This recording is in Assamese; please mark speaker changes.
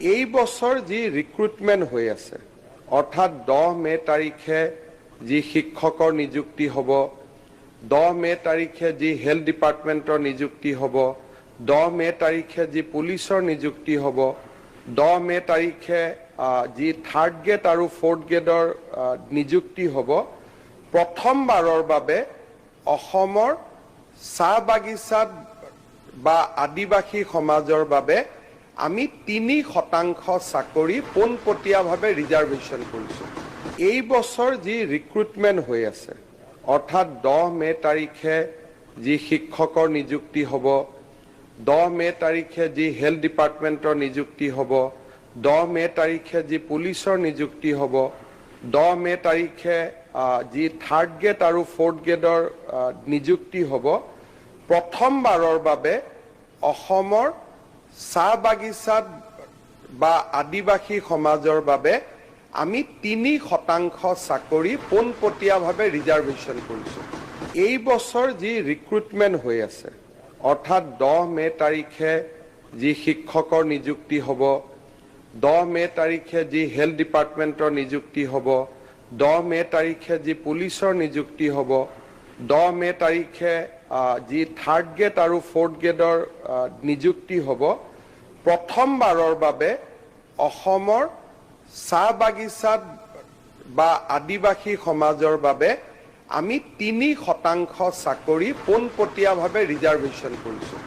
Speaker 1: এই বছৰ যি ৰিক্ৰুটমেণ্ট হৈ আছে অৰ্থাৎ 10 মে তাৰিখে যি শিক্ষকৰ নিযুক্তি হ'ব 10 মে তাৰিখে যি হেলথ ডিপাৰ্টমেণ্টৰ নিযুক্তি হ'ব 10 মে তাৰিখে যি পুলিচৰ নিযুক্তি হ'ব 10 মে তাৰিখে যি থাৰ্ড গ্ৰেড আৰু ফৰ্থ গ্ৰেডৰ নিযুক্তি হ'ব প্ৰথমবাৰৰ বাবে অসমৰ চাহ বাগিচাত বা আদিবাসী সমাজৰ বাবে আমি 3% চাকৰি পোনপটীয়াভাৱে ৰিজাৰ্ভেশ্যন কৰিছোঁ এই বছৰ যি ৰিক্ৰুটমেণ্ট হৈ আছে অৰ্থাৎ 10 মে তাৰিখে যি শিক্ষকৰ নিযুক্তি হ'ব 10 মে তাৰিখে যি হেলথ ডিপাৰ্টমেণ্টৰ নিযুক্তি হ'ব 10 মে তাৰিখে যি পুলিচৰ নিযুক্তি হ'ব 10 মে তাৰিখে যি থাৰ্ড গ্ৰেড আৰু ফৰ্থ গ্ৰেডৰ নিযুক্তি হ'ব প্ৰথমবাৰৰ বাবে অসমৰ চাহ বাগিচাত বা আদিবাসী সমাজৰ বাবে আমি 3% চাকৰি পোনপটীয়াভাৱে ৰিজাৰ্ভেশ্যন কৰিছোঁ এই বছৰ যি ৰিক্ৰুটমেণ্ট হৈ আছে অৰ্থাৎ 10 মে তাৰিখে যি শিক্ষকৰ নিযুক্তি হ'ব 10 মে তাৰিখে যি হেলথ ডিপাৰ্টমেণ্টৰ নিযুক্তি হ'ব 10 মে তাৰিখে যি পুলিচৰ নিযুক্তি হ'ব 10 মে তাৰিখে যি থাৰ্ড গ্ৰেড আৰু ফৰ্থ গ্ৰেডৰ নিযুক্তি হ'ব প্ৰথমবাৰৰ বাবে অসমৰ চাহ বাগিচাত বা আদিবাসী সমাজৰ বাবে আমি 3% চাকৰি পোনপটীয়াভাৱে ৰিজাৰ্ভেশ্যন কৰিছোঁ